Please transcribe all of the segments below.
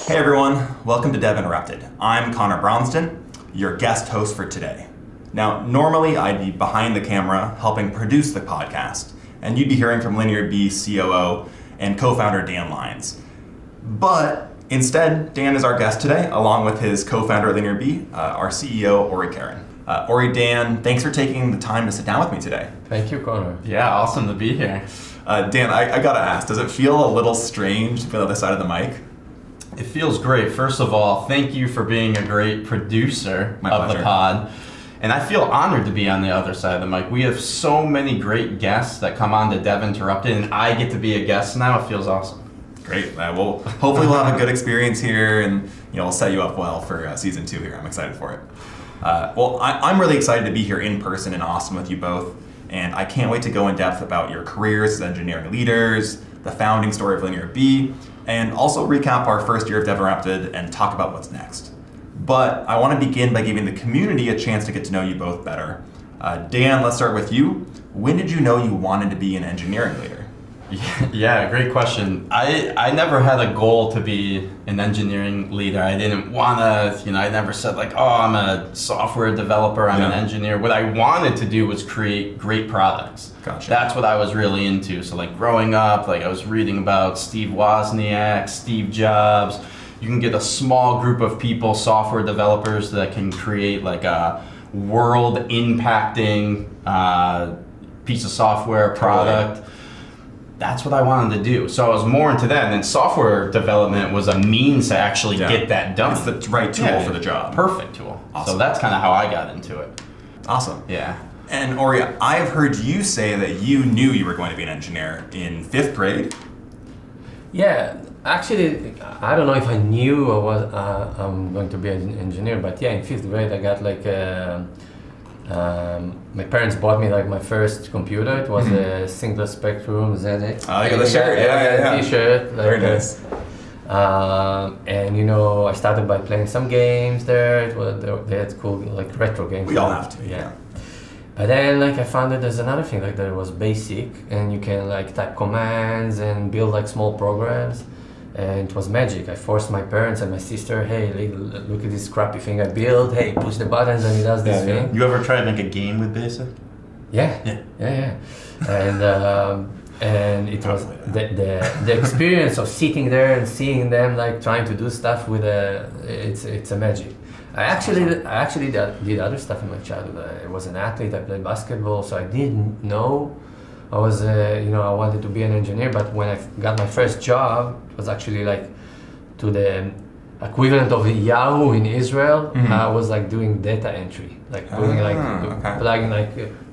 Hey everyone, welcome to Dev Interrupted. I'm Conor Bronsdon, your guest host for today. Now, normally I'd be behind the camera helping produce the podcast, and you'd be hearing from LinearB COO and co-founder Dan Lyons. But instead, Dan is our guest today, along with his co-founder at LinearB, our CEO, Ori Keren. Ori, Dan, thanks for taking the time to sit down with me today. Thank you, Conor. Yeah, awesome to be here. Dan, I gotta ask, does it feel a little strange to be on the other side of the mic? It feels great. First of all, thank you for being a great producer My of pleasure. the pod. And I feel honored to be on the other side of the mic. We have so many great guests that come on to Dev Interrupted, and I get to be a guest now. It feels awesome. Great. Well, hopefully we'll have a good experience here, and we'll set you up well for season 2 here. I'm excited for it. I'm really excited to be here in person in Austin with you both, and I can't wait to go in depth about your careers as engineering leaders, the founding story of LinearB, and also recap our first year of Dev Interrupted and talk about what's next. But I want to begin by giving the community a chance to get to know you both better. Dan, let's start with you. When did you know you wanted to be an engineering leader? Yeah, great question. I never had a goal to be an engineering leader. I didn't want to, I never said like, oh, I'm a software developer, I'm an engineer. What I wanted to do was create great products. Gotcha. That's what I was really into. So like growing up, like I was reading about Steve Wozniak, Steve Jobs. You can get a small group of people, software developers, that can create like a world impacting piece of software product. Totally. That's what I wanted to do. So I was more into that, and then software development was a means to actually get that done. It's the right tool for the job. Perfect tool. Awesome. So that's kind of how I got into it. Awesome. Yeah. And Ori, I've heard you say that you knew you were going to be an engineer in 5th grade. Yeah, actually, I don't know if I knew I'm going to be an engineer, but yeah, in 5th grade I got like my parents bought me like my first computer. It was a single spectrum ZX. Oh, you got the shirt. Yeah. T-shirt. Like, Very nice. And I started by playing some games there. They had cool like retro games. We all have to. Yeah. But then like I found that there's another thing, like there was BASIC, and you can like type commands and build like small programs, and it was magic. I forced my parents and my sister, hey, look at this crappy thing I built, hey, push the buttons and it does this thing. You ever tried to make a game with BASIC? Yeah. And it was the experience of sitting there and seeing them like trying to do stuff with it's a magic. I actually did other stuff in my childhood. I was an athlete. I played basketball, so I didn't know I was I wanted to be an engineer. But when I got my first job, it was actually like to the equivalent of Yahoo in Israel. I was like doing data entry, like doing plugging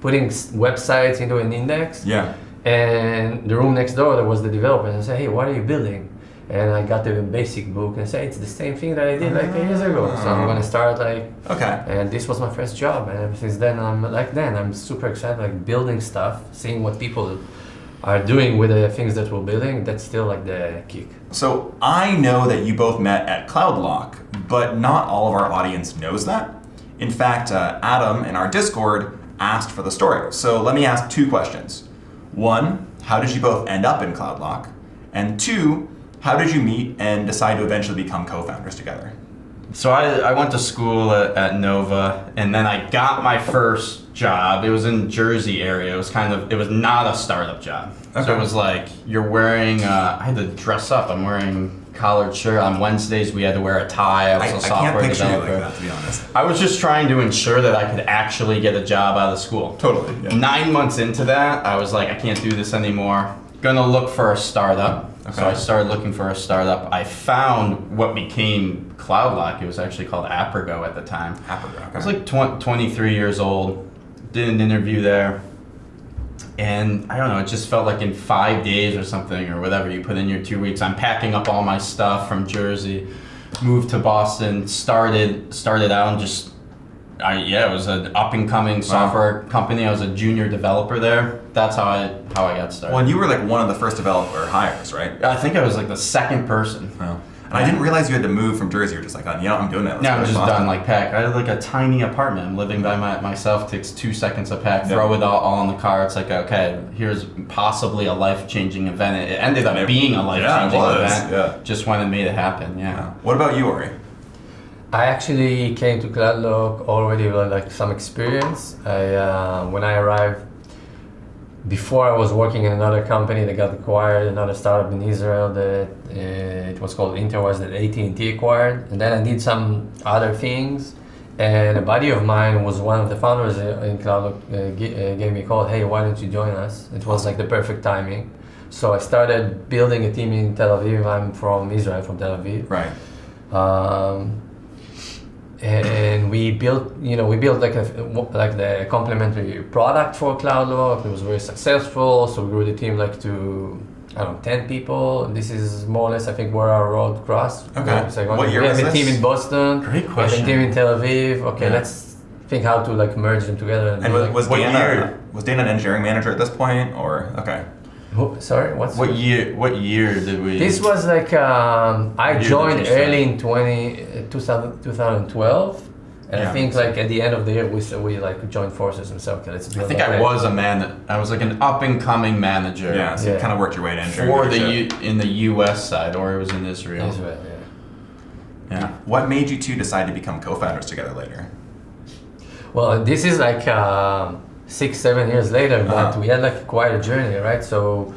putting websites into an index. Yeah. And the room next door, there was the developer, and I said, hey, what are you building? And I got the BASIC book and said, it's the same thing that I did like 10 years ago. So I'm gonna start and this was my first job. And ever since then, I'm super excited, like building stuff, seeing what people are doing with the things that we're building. That's still like the kick. So I know that you both met at Cloudlock, but not all of our audience knows that. In fact, Adam in our Discord asked for the story. So let me ask 2 questions. 1, how did you both end up in Cloudlock? And 2, how did you meet and decide to eventually become co-founders together? So I went to school at Nova, and then I got my first job. It was in Jersey area. It was not a startup job. Okay. So it was like you're wearing, I had to dress up. I'm wearing collared shirt. On Wednesdays we had to wear a tie. I was a software can't picture developer. You like that, to be honest. I was just trying to ensure that I could actually get a job out of school. Totally. Yeah. 9 months into that, I was like, I can't do this anymore. Gonna look for a startup. Okay. So I started looking for a startup. I found what became Cloudlock. It was actually called Apergo at the time. Apergo, okay. I was like 23 years old. Did an interview there. And I don't know, it just felt like in 5 days or something, or whatever, you put in your 2 weeks. I'm packing up all my stuff from Jersey, moved to Boston, started out and just, it was an up-and-coming software company. I was a junior developer there. That's how I got started. Well, and you were like one of the first developer hires, right? I think I was like the second person. Oh. And And I didn't realize you had to move from Jersey. You're just like, I'm doing it. Yeah, I'm just done. Like pack. I had like a tiny apartment. I'm living by myself. Takes 2 seconds to pack. Throw it all in the car. It's like, okay, here's possibly a life-changing event. It ended up being a life-changing event. Yeah. Just when it made it happen. Yeah. What about you, Ori? I actually came to Cloudlock already with like some experience. When I arrived, before I was working in another company that got acquired, another startup in Israel that it was called Interwise that AT&T acquired. And then I did some other things. And a buddy of mine was one of the founders in Cloudlock, gave me a call, hey, why don't you join us? It was like the perfect timing. So I started building a team in Tel Aviv. I'm from Israel, from Tel Aviv. Right. And we built like the complementary product for Cloudlock. It was very successful. So we grew the team like to 10 people. This is more or less, I think, where our road crossed. Okay. So what year we was have a this? team in Boston. Great question. We have a team in Tel Aviv. Okay, let's think how to like merge them together. And was Dana an engineering manager at this point, or okay? Sorry, What year did we? This was like I joined early in 2012, and I think like at the end of the year we like joined forces and said, okay, let's build. I think I was like an up and coming manager. Yeah, so you kind of worked your way to engineering. For in the U.S. side, or it was in Israel. Israel, yeah. What made you two decide to become co-founders together later? Well, this is like 6-7 years later, but we had like quite a journey, right? So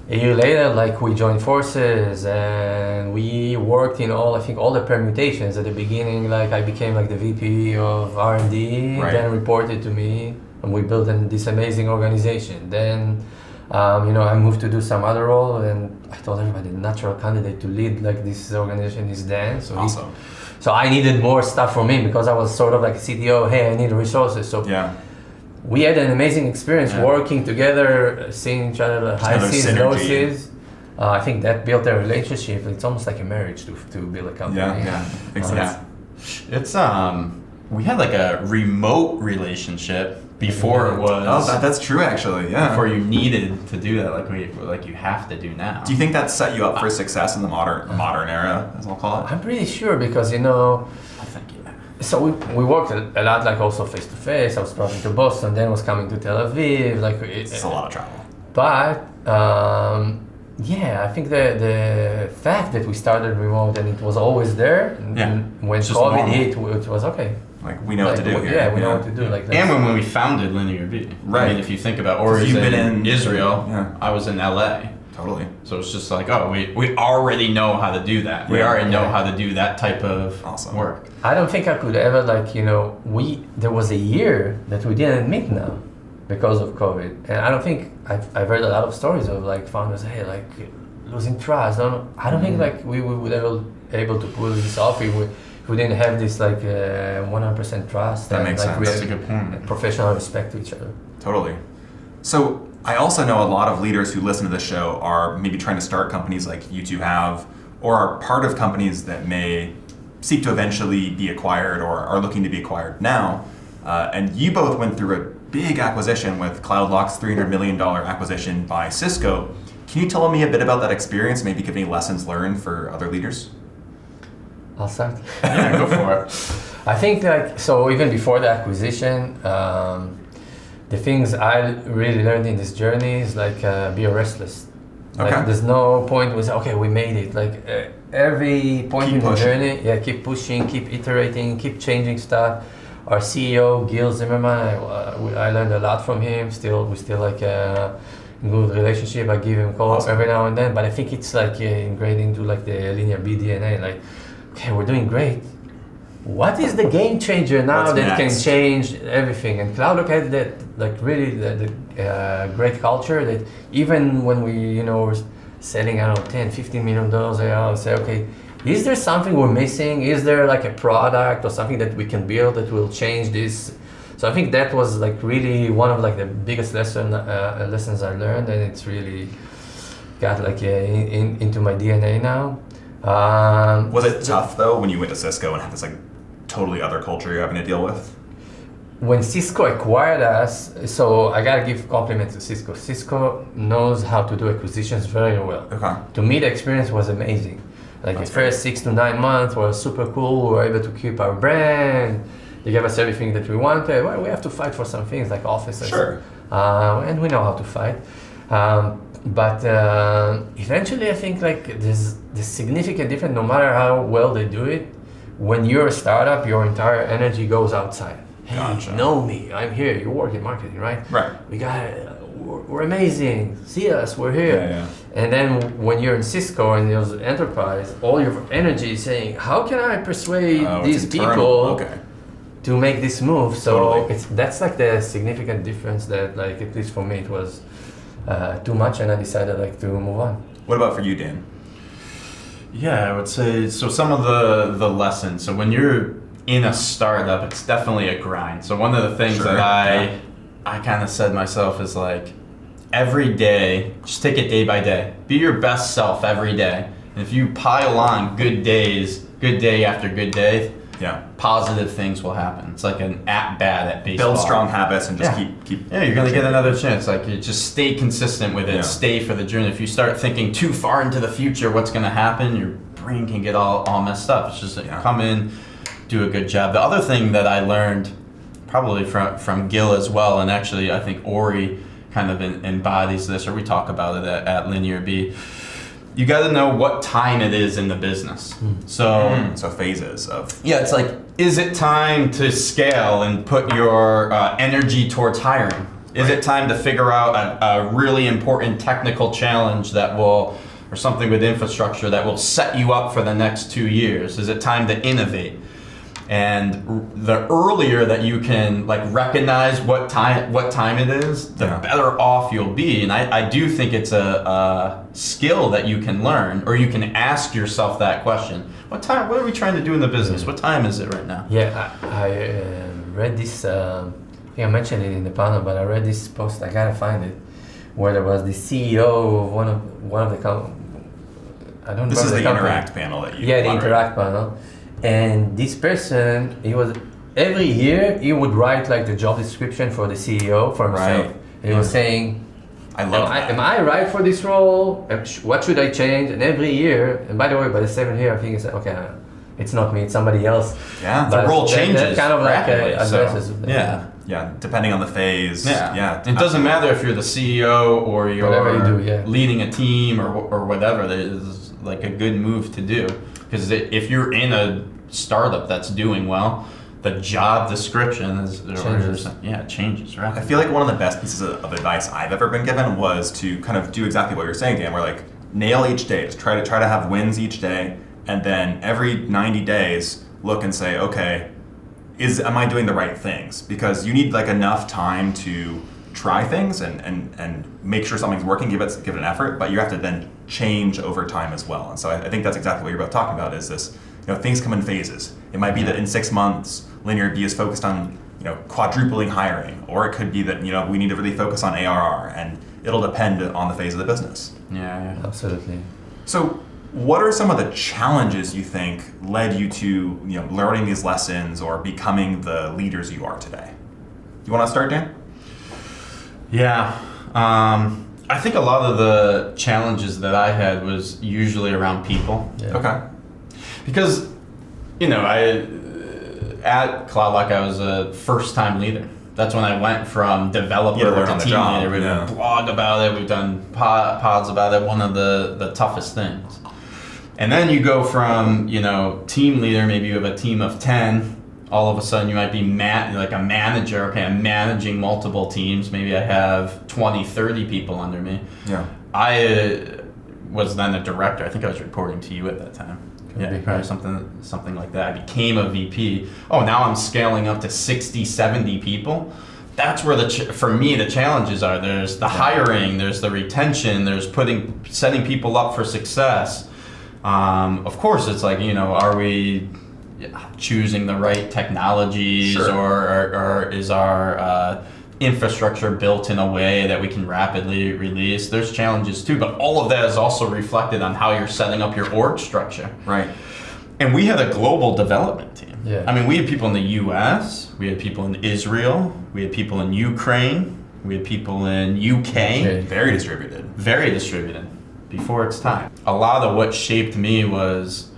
a year later, like we joined forces and we worked in all the permutations. At the beginning, like I became like the VP of R&D, then reported to me, and we built this amazing organization. Then, I moved to do some other role, and I told everybody the natural candidate to lead like this organization is Dan. So awesome. So I needed more stuff for me because I was sort of like a CTO. Hey, I need resources. So we had an amazing experience working together, seeing each other, high seas, low seas. I think that built a relationship. It's almost like a marriage to build a company. Yeah, exactly. It's we had like a remote relationship before it was. Oh, that's true actually. Yeah. Before you needed to do that, like you have to do now. Do you think that set you up for success in the modern era, as we'll call it? I'm pretty sure because I think so we worked a lot, like also face to face. I was traveling to Boston, then was coming to Tel Aviv. Like it's a lot of travel. But I think the fact that we started remote and it was always there. And when COVID hit, it was okay. Like we know what to do here. Yeah, we know what to do. Like that. And when we founded LinearB, right? I mean, if you think about Ori's in Israel, I was in LA. Totally. So it's just like, we already know how to do that. We already know how to do that type of work. I don't think I could ever there was a year that we didn't meet now because of COVID. And I don't think, I've heard a lot of stories of like founders, hey, like losing trust. I don't think like we would ever able to pull this off if we didn't have this like 100% trust. That makes sense. That's a good point. Professional respect to each other. Totally. So I also know a lot of leaders who listen to this show are maybe trying to start companies like you two have, or are part of companies that may seek to eventually be acquired or are looking to be acquired now. And you both went through a big acquisition with Cloudlock's $300 million acquisition by Cisco. Can you tell me a bit about that experience, maybe give any lessons learned for other leaders? I'll start. Yeah, go for it. I think so even before the acquisition, the things I really learned in this journey is like be restless. Okay. Like there's no point we say, okay, we made it. Like every point in the journey, keep pushing, keep iterating, keep changing stuff. Our CEO, Gil Zimmerman, I learned a lot from him. We still like a good relationship. I give him calls every now and then, but I think it's like ingrained into like the LinearB DNA. Like, okay, we're doing great. What is the game changer now can change everything? And Cloudlock had that, like really the great culture that even when we, were selling, $10, $15 million ARR, say, okay, is there something we're missing? Is there like a product or something that we can build that will change this? So I think that was like really one of like the biggest lessons I learned, and it's really got like into my DNA now. Was it tough though when you went to Cisco and had this like totally other culture you're having to deal with? When Cisco acquired us, so I gotta give compliments to Cisco. Cisco knows how to do acquisitions very well. Okay. To me, the experience was amazing Like That's the first 6 to 9 months was super cool. We were able to keep our brand. They gave us everything that we wanted. Well, we have to fight for some things like offices. Sure. And we know how to fight. But eventually I think like there's significant difference, no matter how well they do it. When you're a startup, your entire energy goes outside. Hey, Gotcha. know me, I'm here. You work in marketing, right? Right. We got it. We're amazing. See us, we're here. Yeah. And then when you're in Cisco and there's enterprise, all your energy is saying, how can I persuade these people to make this move? So Totally. that's like the significant difference that, like, at least for me, it was too much, and I decided like to move on. What about for you, Dan? Yeah, I would say, so some of the lessons. So when you're in a startup, it's definitely a grind. So one of the things that I kind of said myself is like, every day, just take it day by day. Be your best self every day. And if you pile on good days, good day after good day, positive things will happen. It's like an at-bat at baseball. Build strong habits and just keep. Yeah, you're gonna get another chance. Like, you just stay consistent with it. Yeah. Stay for the journey. If you start thinking too far into the future, what's gonna happen? Your brain can get all messed up. It's just like, come in, do a good job. The other thing that I learned, probably from Gil as well, and actually I think Ori kind of embodies this, or we talk about it at LinearB. You got to know what time it is in the business. So phases of. Yeah, it's like, is it time to scale and put your energy towards hiring? Is it time to figure out a really important technical challenge or something with infrastructure that will set you up for the next 2 years? Is it time to innovate? And the earlier that you can like recognize what time it is, the better off you'll be. And I do think it's a skill that you can learn, or you can ask yourself that question. What are we trying to do in the business? What time is it right now? Yeah, I read this, I think I mentioned it in the panel, but I read this post, I gotta find it, where there was the CEO of one of the I don't know. This is the company. Interact panel that you. Yeah, the Interact panel. And this person, every year he would write like the job description for the CEO for himself. Right. And he was saying, I love that. am I right for this role? What should I change? And every year, and by the way, by the 7th year, I think it's okay, it's not me, it's somebody else. Yeah, the role changes. That kind of like rapidly, addresses. Yeah, depending on the phase. Yeah. It doesn't matter if you're the CEO or you're leading a team or whatever. There's like a good move to do. Because if you're in a startup that's doing well, the job description changes, right? I feel like one of the best pieces of advice I've ever been given was to kind of do exactly what you're saying, Dan. Where like nail each day, just try to have wins each day, and then every 90 days look and say, okay, am I doing the right things? Because you need like enough time to try things and make sure something's working, give it an effort, but you have to then change over time as well. And so I think that's exactly what you're both talking about, is this, things come in phases. It might be that in 6 months, LinearB is focused on, quadrupling hiring, or it could be that, we need to really focus on ARR, and it'll depend on the phase of the business. Yeah. Absolutely. So what are some of the challenges you think led you to, learning these lessons or becoming the leaders you are today? You want to start, Dan? Yeah. I think a lot of the challenges that I had was usually around people. Yeah. Okay. Because, at Cloudlock, I was a first-time leader. That's when I went from developer to team leader. We've done blog about it. We've done pods about it. One of the toughest things. And then you go from, team leader, maybe you have a team of 10. All of a sudden you might be like a manager. Okay, I'm managing multiple teams. Maybe I have 20, 30 people under me. Yeah. I was then a director. I think I was reporting to you at that time. Probably something like that. I became a VP. Oh, now I'm scaling up to 60, 70 people. That's where for me the challenges are. There's the hiring, there's the retention, there's setting people up for success. Of course, it's like, are we choosing the right technologies, or is our infrastructure built in a way that we can rapidly release? There's challenges too, but all of that is also reflected on how you're setting up your org structure. Right. And we had a global development team. Yeah. I mean, we had people in the US, we had people in Israel, we had people in Ukraine, we had people in UK. Very distributed. Very distributed. before it's time. A lot of what shaped me was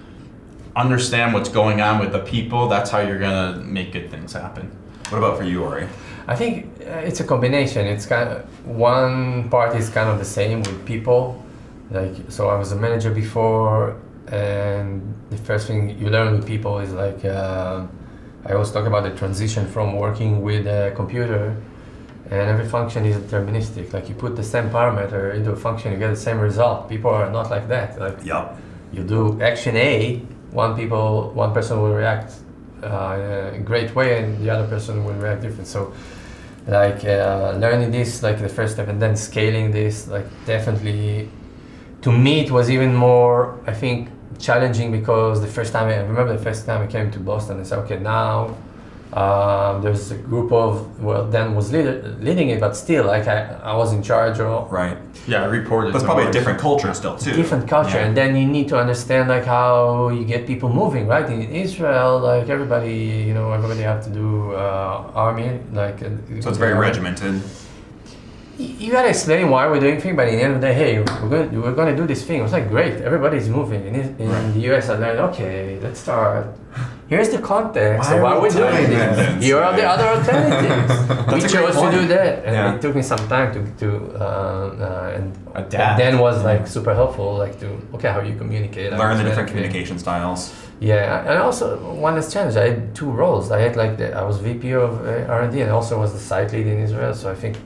understand what's going on with the people. That's how you're gonna make good things happen. What about for you, Ori? I think it's a combination. It's kind of, one part is kind of the same with people. Like, so I was a manager before, and the first thing you learn with people is like, I always talk about the transition from working with a computer, and every function is deterministic. Like, you put the same parameter into a function, you get the same result. People are not like that. Like, you do action A, one person will react in a great way, and the other person will react different. So, like, learning this, like the first step, and then scaling this, like, definitely, to me, it was even more, I think, challenging, because I remember the first time I came to Boston and said, okay, now there's a group of, well, Dan was leading it, but still, like, I was in charge of. Right. Yeah, I reported. But it's probably a different culture still, too. Different culture, and then you need to understand, like, how you get people moving, right? In Israel, like, everybody have to do army, like. So it's very regimented. You gotta explain why we're doing things, but in the end of the day, hey, we're gonna do this thing. It was like, great, everybody's moving. In the US, I learned, okay, let's start. Here's the context of why we're doing this. Here are the other alternatives. We chose to do that, and it took me some time to adapt. And then was like super helpful, like how you communicate. Learn the different communication styles. Yeah, and also one last challenge. I had two roles. I had I was VP of R&D, and also was the site lead in Israel. So I think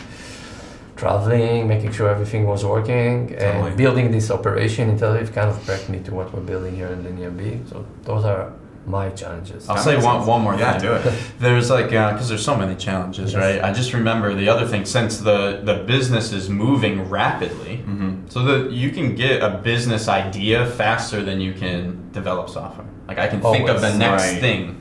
traveling, making sure everything was working, and building this operation in Tel Aviv kind of prepped me to what we're building here in LinearB. So those are my challenges. I'll say one more thing. Yeah, do it. There's like, because there's so many challenges, right? I just remember the other thing, since the business is moving rapidly, so that you can get a business idea faster than you can develop software. Like, I can think of the next thing.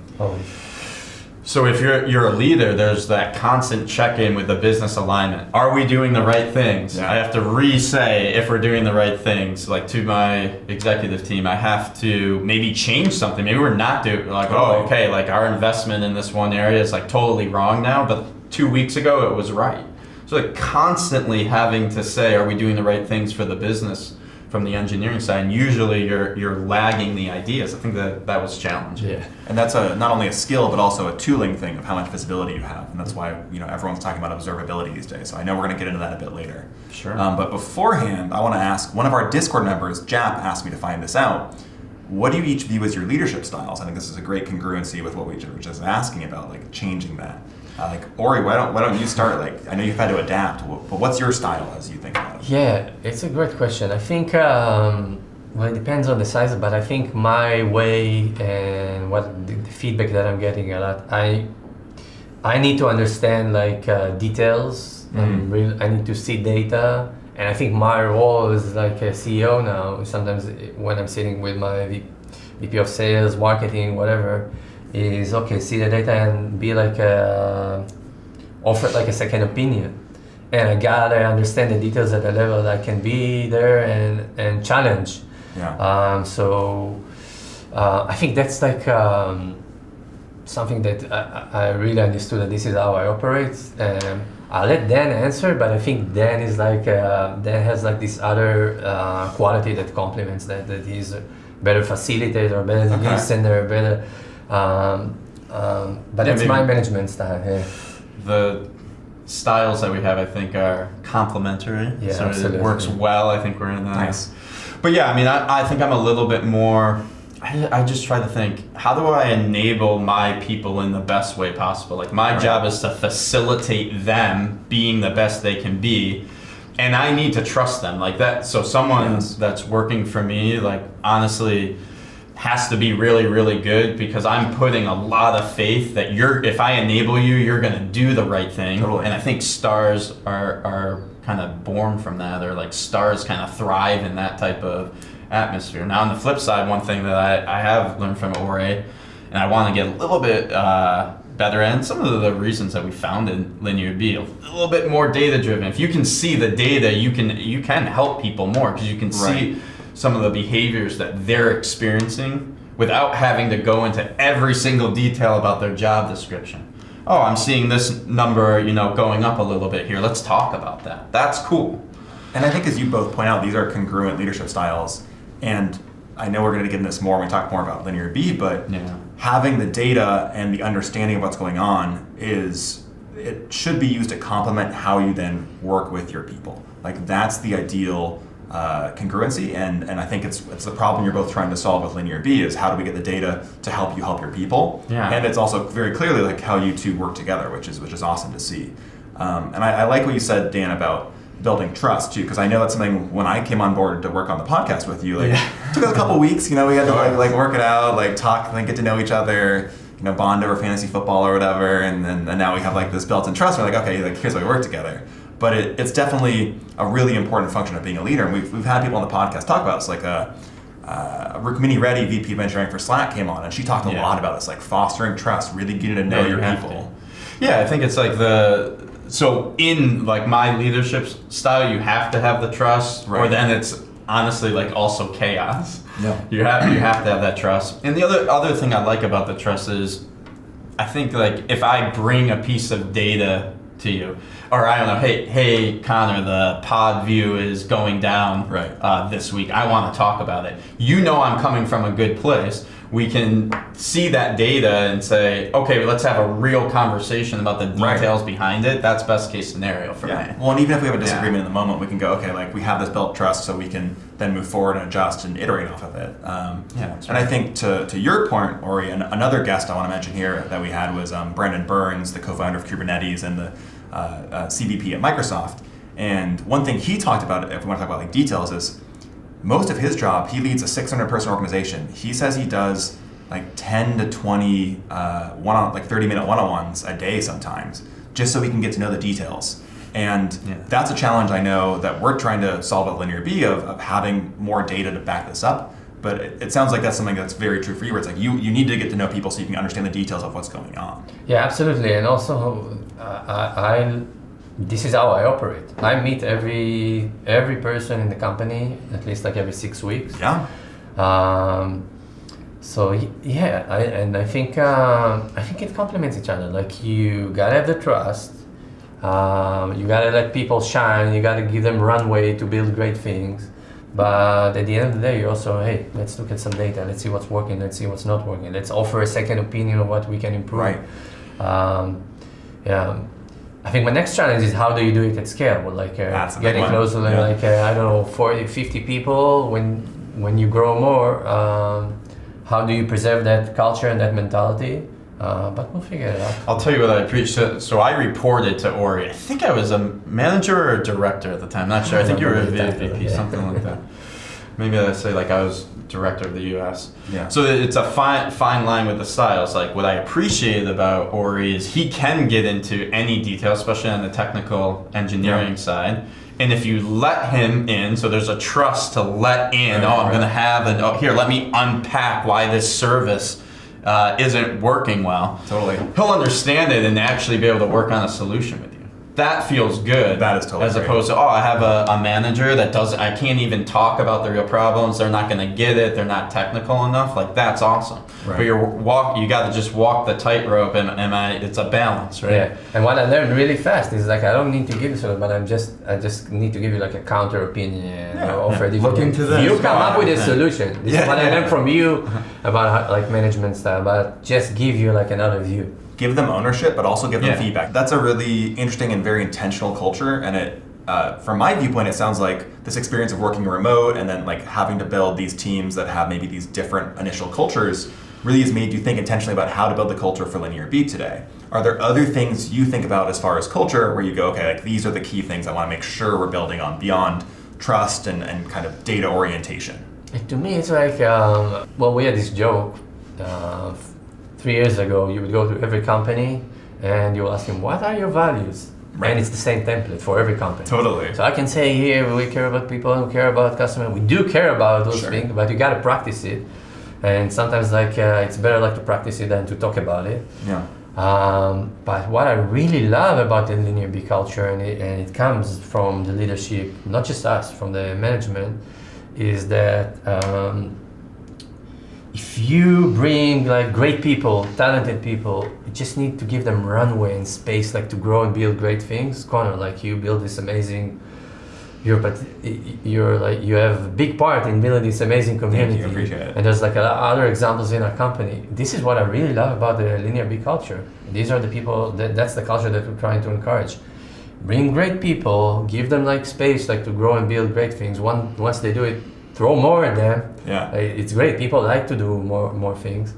So if you're a leader, there's that constant check-in with the business alignment. Are we doing the right things? I have to re-say if we're doing the right things. Like, to my executive team, I have to maybe change something. Maybe we're not doing, like, okay, like, our investment in this one area is like totally wrong now, but 2 weeks ago it was right. So like, constantly having to say, are we doing the right things for the business from the engineering side? And usually you're lagging the ideas. I think that was challenging. Yeah. And that's not only a skill, but also a tooling thing of how much visibility you have. And that's why everyone's talking about observability these days. So I know we're going to get into that a bit later. Sure. But beforehand, I want to ask, one of our Discord members, Jap, asked me to find this out. What do you each view as your leadership styles? I think this is a great congruency with what we were just asking about, like changing that. Like, Ori, why don't you start? Like, I know you've had to adapt, but what's your style as you think about it? Yeah, it's a great question. I think, well, it depends on the size, but I think my way and what the feedback that I'm getting a lot, I need to understand, like, details. I need to see data, and I think my role is like a CEO now. Sometimes when I'm sitting with my VP of sales, marketing, whatever, is okay, see the data and be like offer like a second opinion, and I gotta understand the details at a level that I can be there and challenge. So I think that's like something that I really understood, that this is how I operate. I'll let Dan answer, but I think Dan is like Dan has like this other quality that complements that he's a better facilitator, better listener, better. But it's my management style. Yeah. The styles that we have, I think, are complementary. Yeah, so absolutely. It works well. I think we're in that. Nice. But yeah, I mean, I think I'm a little bit more. I just try to think, how do I enable my people in the best way possible? Like, my job is to facilitate them being the best they can be, and I need to trust them like that. So someone that's working for me, like, honestly, has to be really, really good, because I'm putting a lot of faith that if I enable you, you're going to do the right thing. Totally. And I think stars are kind of born from that, or like stars kind of thrive in that type of atmosphere. Now, on the flip side, one thing that I have learned from Ori, and I want to get a little bit better, and some of the reasons that we founded LinearB, a little bit more data driven. If you can see the data, you can help people more, because you can see some of the behaviors that they're experiencing without having to go into every single detail about their job description. Oh, I'm seeing this number, going up a little bit here. Let's talk about that. That's cool. And I think as you both point out, these are congruent leadership styles. And I know we're going to get into this more when we talk more about LinearB, but having the data and the understanding of what's going on it should be used to complement how you then work with your people. Like that's the ideal congruency, and I think it's the problem you're both trying to solve with LinearB is how do we get the data to help you help your people, and it's also very clearly like how you two work together, which is awesome to see. And I like what you said, Dan, about building trust too, because I know that's something when I came on board to work on the podcast with you, like it took us a couple weeks, we had to like work it out, like talk, like get to know each other, bond over fantasy football or whatever, and now we have like this built-in trust. We're like, okay, like here's how we work together. But it's definitely a really important function of being a leader, and we've had people on the podcast talk about this. Like Rukmini Reddy, VP of Engineering for Slack, came on, and she talked a lot about this, like fostering trust, really getting to know your people. Yeah, I think it's like so in like my leadership style, you have to have the trust, or then it's honestly like also chaos. Yeah, you have to have that trust. And the other thing I like about the trust is, I think like if I bring a piece of data to you, or I don't know, hey Connor, the pod view is going down this week. I want to talk about it. I'm coming from a good place. We can see that data and say, okay, let's have a real conversation about the details behind it. That's best case scenario for me. Well, and even if we have a disagreement in the moment, we can go, okay, like we have this built trust, so we can then move forward and adjust and iterate off of it. And I think to your point, Ori, another guest I want to mention here that we had was Brandon Burns, the co-founder of Kubernetes and the CVP at Microsoft. And one thing he talked about, if we want to talk about like details, is most of his job, he leads a 600-person organization. He says he does like 10 to 20 30-minute one-on-ones a day sometimes, just so he can get to know the details. And that's a challenge I know that we're trying to solve at LinearB of having more data to back this up. But it sounds like that's something that's very true for you, where it's like you need to get to know people so you can understand the details of what's going on. Yeah, absolutely. And also, this is how I operate. I meet every person in the company at least like every 6 weeks. Yeah. I think it complements each other. Like you gotta have the trust. You gotta let people shine. You gotta give them runway to build great things. But at the end of the day, you also, hey, let's look at some data. Let's see what's working. Let's see what's not working. Let's offer a second opinion of what we can improve. I think my next challenge is how do you do it at scale? Well, like getting closer to like I don't know, 40, 50 people. When you grow more, how do you preserve that culture and that mentality? But we'll figure it out. I'll tell you what I appreciate. So I reported to Ori. I think I was a manager or a director at the time. Not sure. I think you were a VP, something like that. Maybe I say like I was director of the U.S. Yeah. So it's a fine line with the styles. Like what I appreciate about Ori is he can get into any detail, especially on the technical engineering side. And if you let him in, so there's a trust to let in. I'm going to have here. Let me unpack why this service isn't working well. Totally. He'll understand it and actually be able to work on a solution with you. That feels good. That is totally as opposed to, I have a manager that I can't even talk about the real problems. They're not going to get it. They're not technical enough. Like that's awesome. Right. But you got to just walk the tightrope, and it's a balance, right? Yeah. And what I learned really fast is like I don't need to give you something, but I just need to give you like a counter opinion or offer a different. Look into this. You come up with a solution. This is what I learned from you about how, like management style, but just give you like another view. Give them ownership, but also give them feedback. That's a really interesting and very intentional culture. And it, from my viewpoint, it sounds like this experience of working remote and then like having to build these teams that have maybe these different initial cultures really has made you think intentionally about how to build the culture for LinearB today. Are there other things you think about as far as culture where you go, okay, like these are the key things I want to make sure we're building on beyond trust and kind of data orientation? To me, it's like, we had this joke. 3 years ago, you would go to every company and you will ask them, what are your values? Right. And it's the same template for every company. Totally. So I can say here, we care about people, we care about customers. We do care about those things, but you got to practice it. And sometimes like it's better like to practice it than to talk about it. Yeah. But what I really love about the LinearB culture, and it comes from the leadership, not just us, from the management, is that if you bring like great people, talented people, you just need to give them runway and space like to grow and build great things. Conor, like you build this amazing you have a big part in building this amazing community. Thank you, appreciate it. And there's like other examples in our company. This is what I really love about the LinearB culture. These are the people that's the culture that we're trying to encourage. Bring great people, give them like space like to grow and build great things. Once they do it, throw more at them. Yeah. It's great. People like to do more things.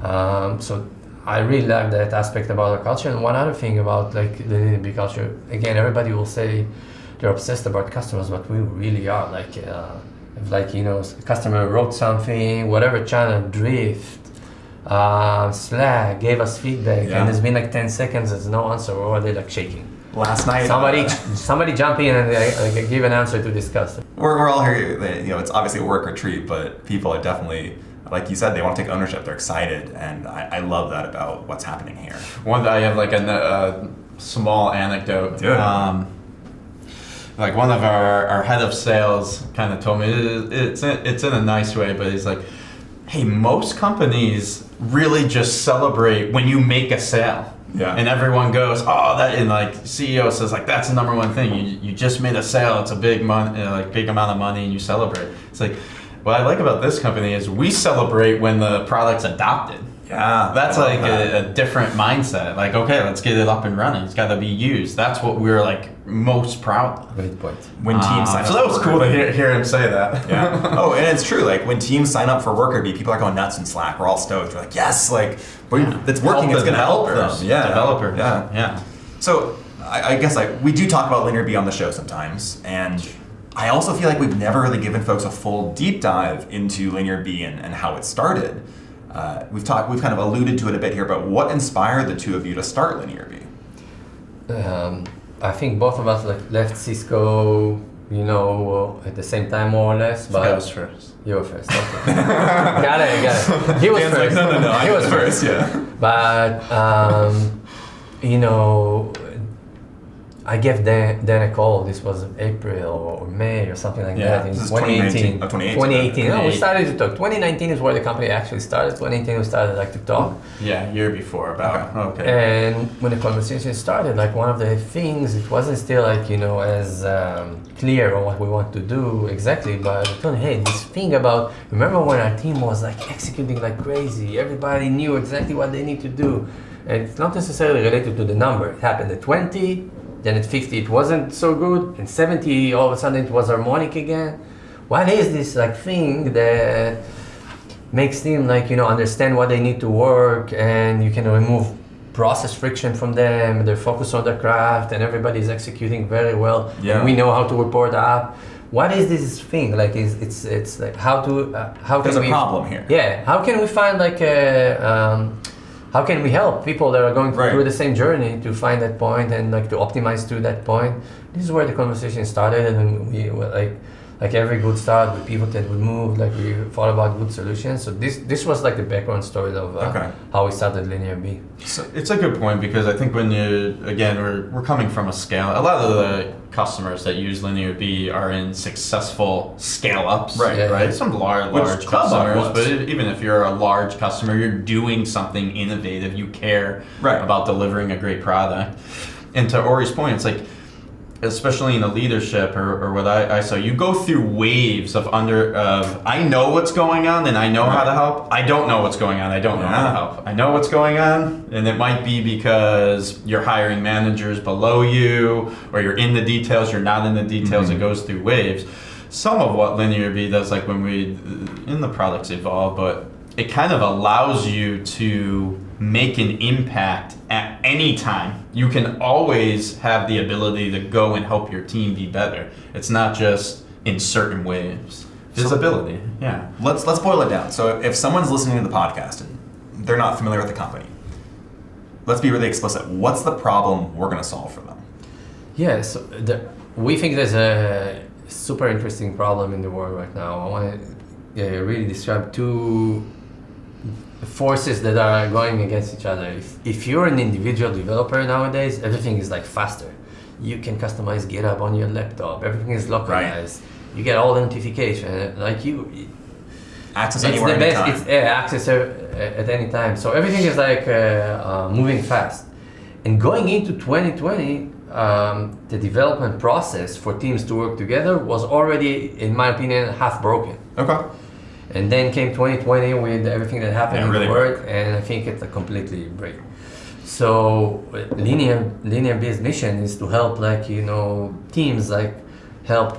So I really like that aspect about our culture. And one other thing about like the LinearB culture, again, everybody will say they're obsessed about customers, but we really are. Like, if a customer wrote something, whatever channel, Drift, Slack, gave us feedback, and it's been like 10 seconds, there's no answer, or are they like shaking? Last night, somebody jump in and give an answer to this customer. We're all here. It's obviously a work retreat, but people are definitely, like you said, they want to take ownership. They're excited, and I love that about what's happening here. I have like a small anecdote. Like one of our head of sales kind of told me, it's in a nice way, but he's like, hey, most companies really just celebrate when you make a sale. Yeah. And everyone goes, oh, that, and like CEO says like, that's the number one thing. You just made a sale. It's a big amount of money, and you celebrate. It's like, what I like about this company is we celebrate when the product's adopted. Yeah. That's like a different mindset. Like, okay, let's get it up and running. It's got to be used. That's what we're like most proud of. Great point. When teams sign up. So that was cool to hear him say that. Yeah. Oh, and it's true. Like when teams sign up for WorkerBee, people are going nuts in Slack. We're all stoked. We're like, yes, like it's working. It's going to help them. Yeah. Developers. Yeah. So I guess like we do talk about LinearB on the show sometimes, and I also feel like we've never really given folks a full deep dive into LinearB and how it started. We've kind of alluded to it a bit here, but what inspired the two of you to start LinearB? I think both of us left Cisco, at the same time more or less. But I was first. You were first. Okay. Got it. He was Dan's first. Like, no. He was first. Yeah. But I gave Dan a call. This was April or May or something like that in this is 2018. 2018. No, we started to talk. 2019 is where the company actually started. 2018 we started to talk. Yeah, year before about. Okay. And when the conversation started, one of the things, it wasn't still as clear on what we want to do exactly, but I told him, hey, this thing about, remember when our team was executing like crazy, everybody knew exactly what they need to do. And it's not necessarily related to the number. It happened at 20, then at 50 it wasn't so good, and 70 all of a sudden it was harmonic again. What is this thing that makes them understand what they need to work, and you can remove process friction from them, they're focused on their craft, and everybody's executing very well. Yeah. And we know how to report up. What is this thing? It's how can There's we... a problem here. Yeah, how can we find how can we help people that are going through the same journey to find that point and to optimize to that point? This is where the conversation started, and we like every good start, we pivoted, we moved, we thought about good solutions. So this was the background story of how we started LinearB. So it's a good point, because I think when we're coming from a scale, a lot of the customers that use LinearB are in successful scale-ups, right? Yeah, Right. yeah. Some large customers, but even if you're a large customer, you're doing something innovative, you care about delivering a great product. And to Ori's point, it's especially in the leadership or what I saw, you go through waves of I know what's going on and I know how to help. I don't know what's going on. I don't know how to help. I know what's going on, and it might be because you're hiring managers below you, or you're in the details, you're not in the details. It goes through waves. Some of what LinearB does, in the products evolve, but it kind of allows you to make an impact at any time. You can always have the ability to go and help your team be better. It's not just in certain waves. Visibility, yeah. Let's boil it down. So if someone's listening to the podcast and they're not familiar with the company, let's be really explicit. What's the problem we're going to solve for them? Yeah, so we think there's a super interesting problem in the world right now. I want to really describe two forces that are going against each other. If you're an individual developer nowadays, everything is faster. You can customize GitHub on your laptop. Everything is localized. You get all the notification. You access anywhere, anytime. It's access at any time. So everything is moving fast. And going into 2020, the development process for teams to work together was already, in my opinion, half broken. Okay. And then came 2020 with everything that happened in really the world, and I think it's a completely break. So LinearB's mission is to help teams help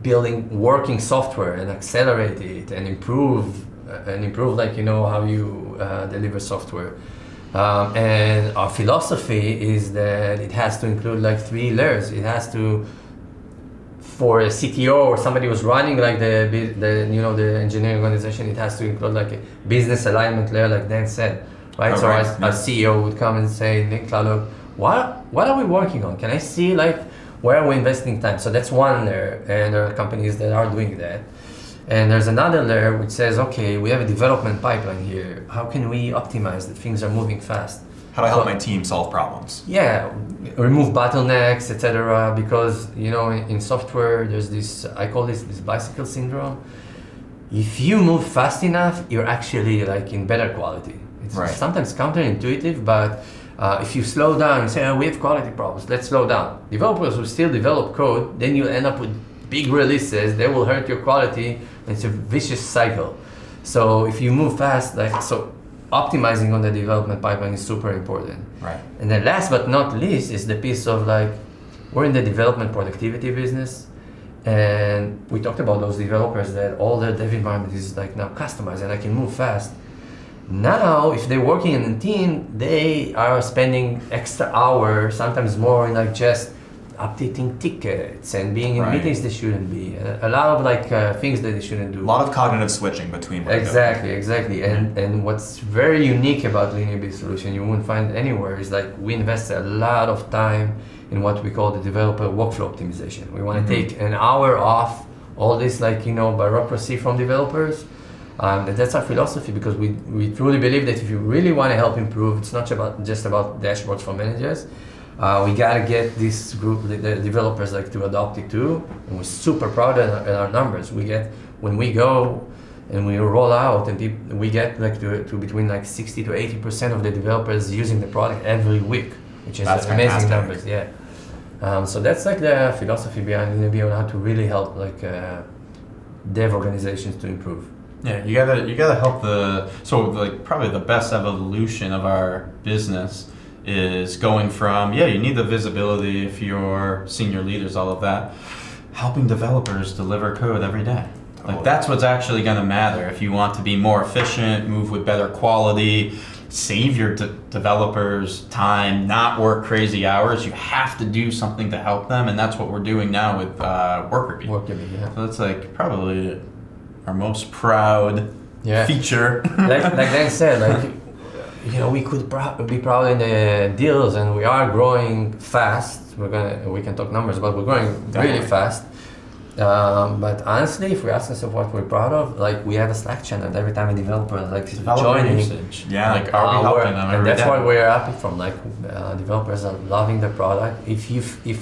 building working software and accelerate it and improve how you deliver software. And our philosophy is that it has to include 3 layers. It has to, for a CTO or somebody who's running the engineering organization, it has to include a business alignment layer, like Dan said, right? Oh, so right. our CEO would come and say, Nick, Cloudlock, what are we working on? Can I see where are we investing time? So that's one layer, and there are companies that are doing that. And there's another layer which says, okay, we have a development pipeline here. How can we optimize that things are moving fast? How to help my team solve problems. Yeah, remove bottlenecks, etc. Because in software, there's this, I call this bicycle syndrome. If you move fast enough, you're actually in better quality. It's right. Sometimes counterintuitive, but if you slow down and say, oh, we have quality problems, let's slow down. Developers will still develop code, then you end up with big releases, they will hurt your quality. It's a vicious cycle. So if you move fast, optimizing on the development pipeline is super important. Right. And then last but not least is the piece of we're in the development productivity business, and we talked about those developers that all their dev environment is now customized and I can move fast. Now, if they're working in a team, they are spending extra hours, sometimes more, in just updating tickets and being in right. meetings they shouldn't be. A lot of things that they shouldn't do. A lot of cognitive switching between what Exactly. And what's very unique about LinearB solution, you won't find anywhere, is we invest a lot of time in what we call the developer workflow optimization. We want to take an hour off all this bureaucracy from developers. And that's our philosophy, because we truly believe that if you really want to help improve, it's not just about dashboards for managers. We gotta get this group, the developers, to adopt it too. And we're super proud of our numbers. When we go and we roll out, and we get to between 60 to 80% of the developers using the product every week, which is amazing numbers. Yeah. So that's the philosophy behind LinearB, on how to really help dev organizations to improve. Yeah, you gotta help probably the best evolution of our business is going from, you need the visibility if you're senior leaders, all of that, helping developers deliver code every day. That's what's actually going to matter. If you want to be more efficient, move with better quality, save your developers time, not work crazy hours, you have to do something to help them, and that's what we're doing now with WorkerBee. Yeah. So that's probably our most proud feature. like Dan said, we could be proud in the deals, and we are growing fast. We can talk numbers, but we're growing really fast. But honestly, if we ask ourselves what we're proud of, we have a Slack channel. Every time a developer is joining, usage. Yeah, are we helping them? And that's why we're happy from. Developers are loving the product. If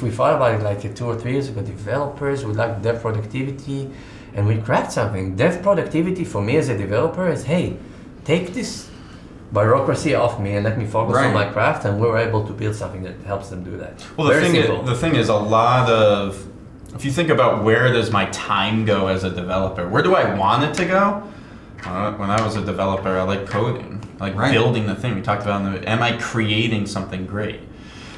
we thought about it 2 or 3 years ago, developers would like dev productivity, and we cracked something. Dev productivity for me as a developer is, hey, take this bureaucracy off me and let me focus on my craft, and we're able to build something that helps them do that. Well, the thing is a lot of, if you think about where does my time go as a developer, where do I want it to go? When I was a developer, I like coding, building the thing we talked about. Am I creating something great?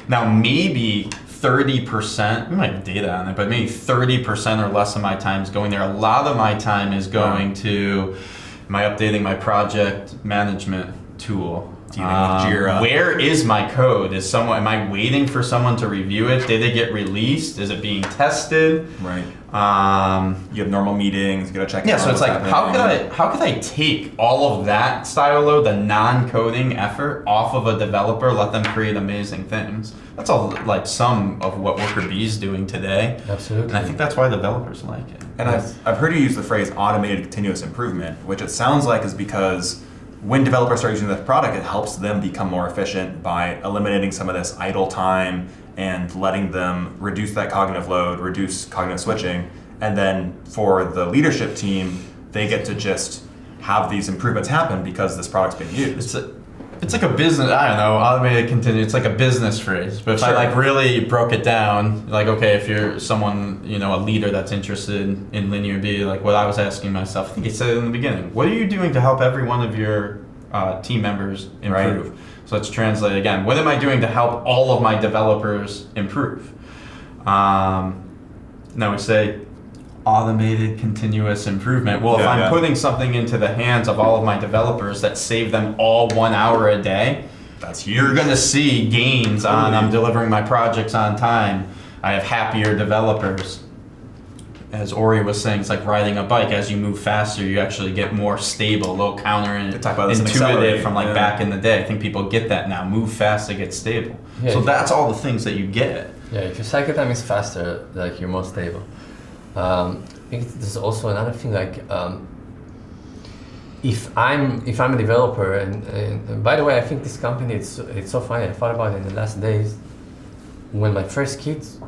Now maybe 30%, we might have data on it, but maybe 30% or less of my time is going there. A lot of my time is going to, am I updating my project management tool? Dealing with Jira. Where is my code? Am I waiting for someone to review it? Did it get released? Is it being tested? Right. You have normal meetings. You gotta check. So it's how could I take all of that style load, the non-coding effort, off of a developer, let them create amazing things? That's all some of what WorkerBee is doing today. Absolutely. And I think that's why developers like it. And I've heard you use the phrase automated continuous improvement, which it sounds like is because when developers start using the product, it helps them become more efficient by eliminating some of this idle time and letting them reduce that cognitive load, reduce cognitive switching. And then for the leadership team, they get to just have these improvements happen because this product's being used. It's like a business, I don't know, automated continue, it's like a business phrase. But if I like really broke it down, like, okay, if you're someone, you know, a leader that's interested in LinearB, like what I was asking myself, I think I said it in the beginning, what are you doing to help every one of your team members improve? Right. So let's translate again. What am I doing to help all of my developers improve? Now we say automated continuous improvement. Well, if I'm putting something into the hands of all of my developers that save them all 1 hour a day, that's huge. You're going to see gains on I'm delivering my projects on time. I have happier developers. As Ori was saying, it's like riding a bike. As you move faster, you actually get more stable, a little counterintuitive from like back in the day. I think people get that now. Move fast to get stable. Yeah, so that's all the things that you get. Yeah, if your cycle time is faster, like you're more stable. I think there's also another thing, like if I'm a developer, and by the way, I think this company, it's so funny. I thought about it in the last days. When my first kids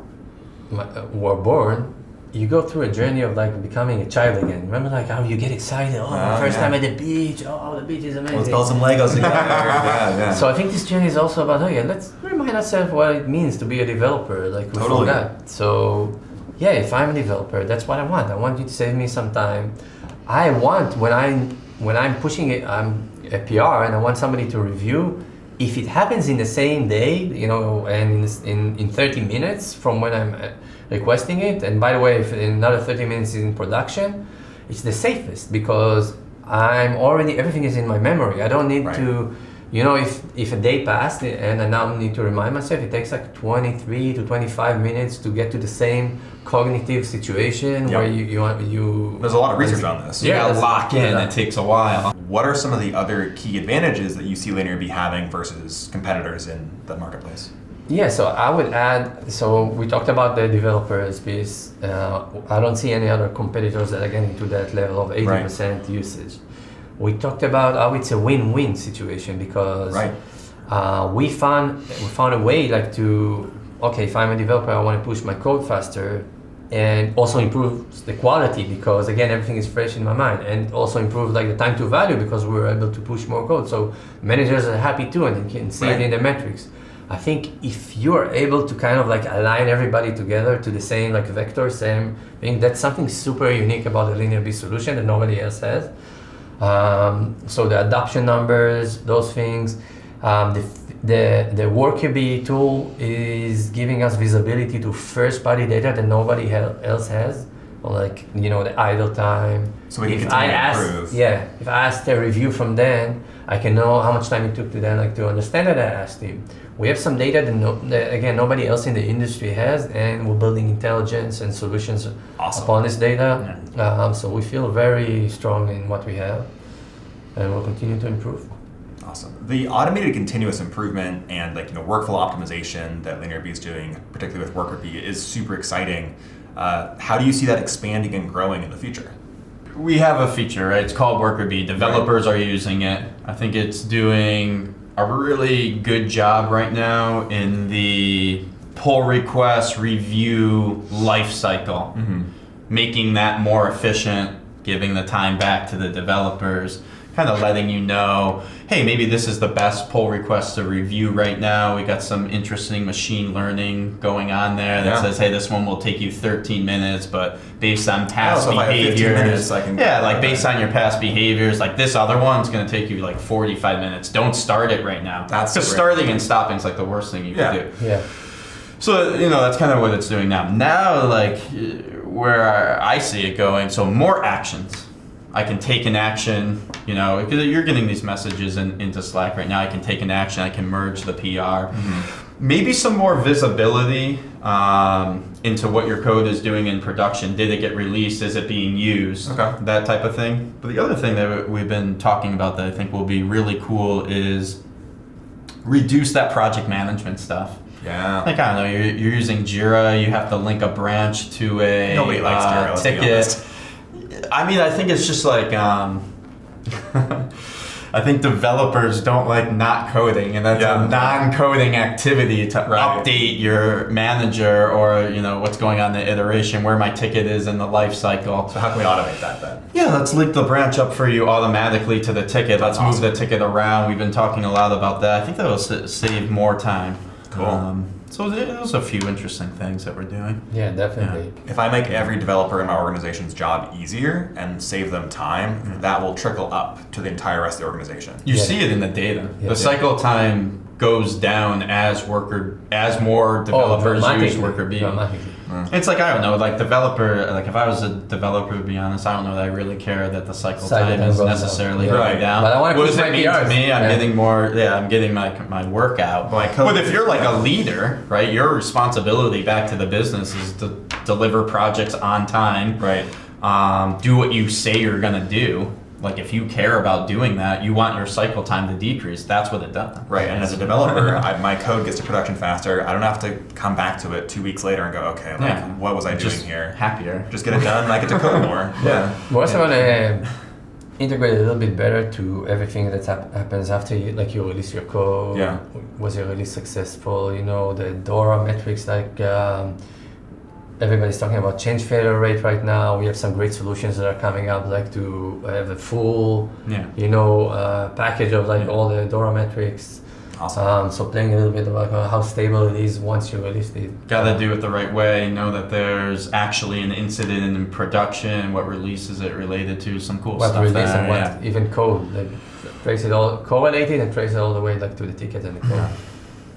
were born, you go through a journey of like becoming a child again. Remember, like how you get excited? Oh, my first time at the beach. Oh, the beach is amazing. Let's build some Legos together. So I think this journey is also about, let's remind ourselves what it means to be a developer. Like we forgot. So. Yeah, if I'm a developer, that's what I want. I want you to save me some time. I want, when I'm pushing it, I'm a PR and I want somebody to review. If it happens in the same day, you know, and in 30 minutes from when I'm requesting it, and by the way, if in another 30 minutes is in production, it's the safest because everything is in my memory. I don't need to, you know, if a day passed and I now need to remind myself, it takes like 23 to 25 minutes to get to the same cognitive situation where you there's a lot of research on this. You gotta lock in, it takes a while. What are some of the other key advantages that you see LinearB having versus competitors in the marketplace? Yeah, so I would add, so we talked about the developers piece. I don't see any other competitors that are getting to that level of 80% usage. We talked about how it's a win-win situation because we found a way like to, okay, if I'm a developer, I want to push my code faster and also improve the quality because again, everything is fresh in my mind, and also improve like the time to value because we're able to push more code. So managers are happy too and they can see it in the metrics. I think if you're able to kind of like align everybody together to the same like vector, same thing, that's something super unique about the LinearB solution that nobody else has. So the adoption numbers, those things, the WorkerBee tool is giving us visibility to first-party data that nobody else has, like, you know, the idle time. So we can continue to improve. Yeah, if I asked a review from Dan, I can know how much time it took to Dan like to understand that I asked him. We have some data that again nobody else in the industry has, and we're building intelligence and solutions upon this data. So we feel very strong in what we have, and we'll continue to improve. Awesome. The automated continuous improvement and workflow optimization that LinearB is doing, particularly with WorkerBee, is super exciting. How do you see that expanding and growing in the future? We have a feature, right? It's called WorkerBee. Developers are using it. I think it's doing a really good job right now in the pull request review lifecycle, making that more efficient, giving the time back to the developers, kind of letting you know, hey, maybe this is the best pull request to review right now. We got some interesting machine learning going on there that says, hey, this one will take you 13 minutes, but based on past behaviors, based on your past behaviors, like this other one's going to take you like 45 minutes. Don't start it right now. Because starting and stopping is like the worst thing you can do. Yeah. So, that's kind of what it's doing now. Now, like, where I see it going, so more actions. I can take an action, because you're getting these messages into Slack right now. I can take an action, I can merge the PR. Maybe some more visibility into what your code is doing in production. Did it get released? Is it being used? Okay. That type of thing. But the other thing that we've been talking about that I think will be really cool is reduce that project management stuff. Yeah. Like, I don't know, you're using Jira, you have to link a branch to a Nobody likes Jira, ticket. I mean, I think it's just like, I think developers don't like not coding, and that's a non-coding activity to update your manager or what's going on in the iteration, where my ticket is in the life cycle. So how can we automate that then? Yeah, let's link the branch up for you automatically to the ticket. Let's move the ticket around. We've been talking a lot about that. I think that will save more time. Cool. So there's a few interesting things that we're doing. Yeah, definitely. Yeah. If I make every developer in my organization's job easier and save them time, that will trickle up to the entire rest of the organization. You see it in the data. Yeah. The cycle time goes down as more developers use worker bee. It's like, I don't know, like if I was a developer, to be honest, I don't know that I really care that the cycle time is necessarily going down. But I want to what does it mean to me? I'm getting more, I'm getting my work out. But if you're like a leader, right, your responsibility back to the business is to deliver projects on time, right? Do what you say you're gonna do. Like, if you care about doing that, you want your cycle time to decrease. That's what it does. Right, and as a developer, my code gets to production faster. I don't have to come back to it 2 weeks later and go, okay, what was I doing here? Happier. Just get it done, and I get to code more. We also want to integrate a little bit better to everything that happens after you release your code. Yeah. Was your release successful? The DORA metrics, everybody's talking about change failure rate right now. We have some great solutions that are coming up, to have a full, package of all the DORA metrics. Awesome. So playing a little bit about how stable it is once you release it. Gotta do it the right way. Know that there's actually an incident in production. What release is it related to? Some cool what stuff release there. And what even code, trace it all, correlate it and trace it all the way to the ticket and the code. Yeah.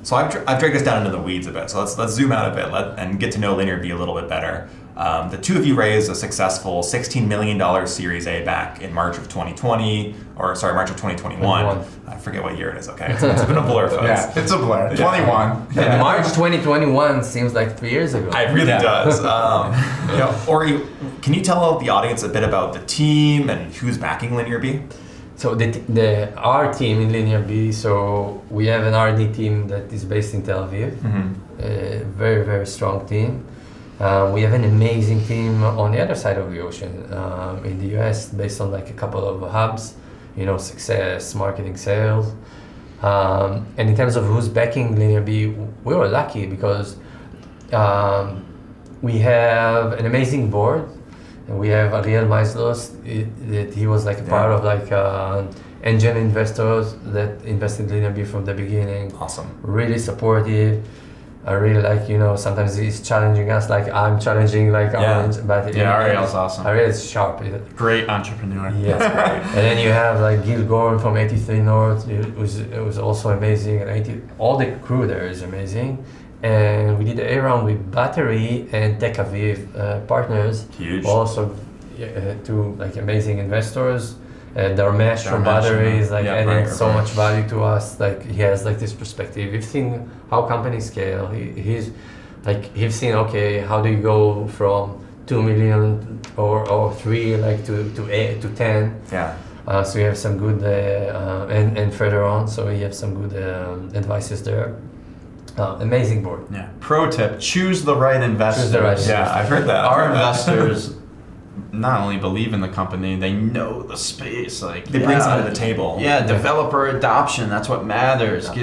So I've dragged us down into the weeds a bit. So let's zoom out a bit and get to know LinearB a little bit better. The two of you raised a successful $16 million Series A back in March of 2020, March of 2021. I forget what year it is. Okay, it's been a blur, folks. Yeah, it's a blur. 21. And March 2021 seems like 3 years ago. It really does. Ori, can you tell the audience a bit about the team and who's backing LinearB? So our team in LinearB, so we have an R&D team that is based in Tel Aviv, a very, very strong team. We have an amazing team on the other side of the ocean in the US, based on a couple of hubs, success, marketing, sales. And in terms of who's backing LinearB, we were lucky because we have an amazing board. And we have Ariel Maislos, that he was a part of angel investors that invested in LinearB from the beginning. Awesome. Really supportive. I really sometimes he's challenging us I'm challenging Orange. But Ariel's awesome. Ariel's sharp. Great entrepreneur. Yes, great. And then you have Gil Gorn from 83 North, it was also amazing. And all the crew there is amazing. And we did a round with Battery and Tech Aviv partners. Huge. Also, two amazing investors. Dharmesh from Battery is adding so much value to us. He has this perspective. We've seen how companies scale. He's seen how do you go from 2 million or 3 to 8 to 10. Yeah. So we have some good and further on. So we have some good advices there. Amazing board. Yeah. Pro tip: choose the right investors. Yeah, I've heard that. Our investors not only believe in the company, they know the space. They bring something to the table. Yeah, developer adoption. That's what matters. I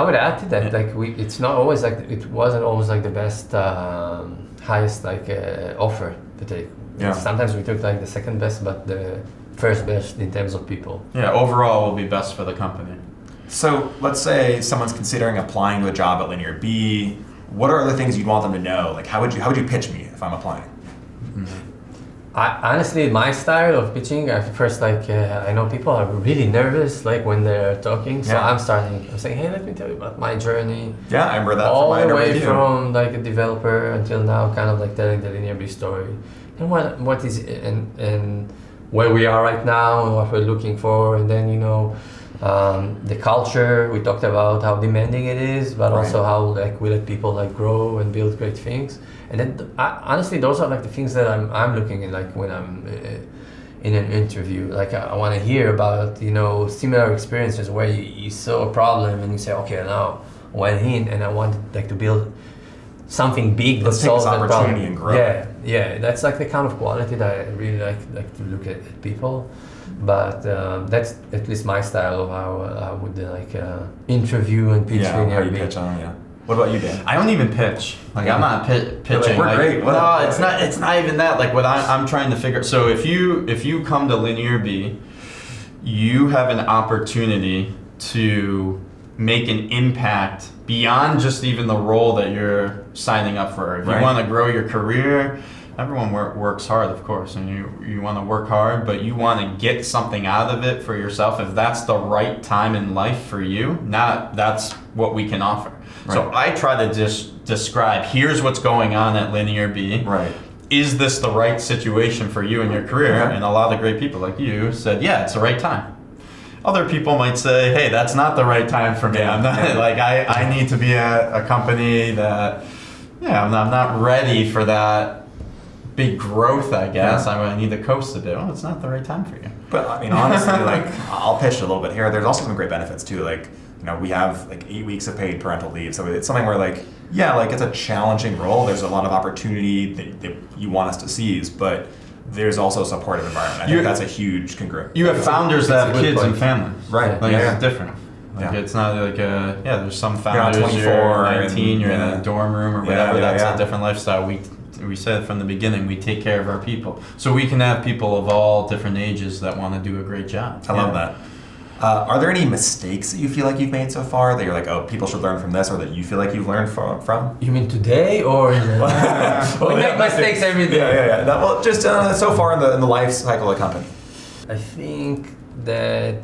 would add to that. It's not always it wasn't always the best, highest offer to take. Yeah. Sometimes we took the second best, but the first best in terms of people. Yeah. Overall, will be best for the company. So let's say someone's considering applying to a job at LinearB. What are other things you'd want them to know? How would you pitch me if I'm applying? Honestly, my style of pitching, I know people are really nervous when they're talking. So I'm saying, hey, let me tell you about my journey. Yeah, I remember that. All the way from a developer until now, kind of telling the LinearB story and what is and where we are right now and what we're looking for, and then the culture. We talked about how demanding it is, but also how we let people grow and build great things. And then honestly, those are the things that I'm looking at when I'm in an interview. I want to hear about similar experiences where you saw a problem and you say, okay, now I went in and I wanted to build something big that Let's take solves this that opportunity problem. and grow Yeah, yeah, that's like the kind of quality that I really like to look at people. But that's at least my style of how I would interview and pitch how you LinearB. pitch on, What about you, Dan? I don't even pitch. Like I'm not pitching. We're great. No, it's not. It's not even that. Like what I'm trying to figure. So if you come to LinearB, you have an opportunity to make an impact beyond just even the role that you're signing up for. If you want to grow your career, everyone works hard, of course, and you want to work hard, but you want to get something out of it for yourself. If that's the right time in life for you, that's what we can offer. Right. So I try to just describe, here's what's going on at LinearB. Right. Is this the right situation for you in your career? Okay. And a lot of great people like you said, yeah, it's the right time. Other people might say, hey, that's not the right time for me. I'm not like I need to be at a company that, I'm not ready for that big growth, I guess. I need to coast a bit. Oh, it's not the right time for you. But I mean, honestly, I'll pitch it a little bit here. There's also some great benefits too. We have 8 weeks of paid parental leave, so it's something where it's a challenging role. There's a lot of opportunity that you want us to seize, but there's also a supportive environment. I think that's a huge congruence. You have founders that have kids and families, right? It's different. It's not like there's some founders you're 19, you're in a dorm room or whatever. That's a different lifestyle. We said from the beginning, we take care of our people. So we can have people of all different ages that want to do a great job. I love that. Are there any mistakes that you feel like you've made so far that you're like, oh, people should learn from this, or that you feel like you've learned from? You mean today, or we make mistakes every day? Yeah. Just so far in the life cycle of the company. I think that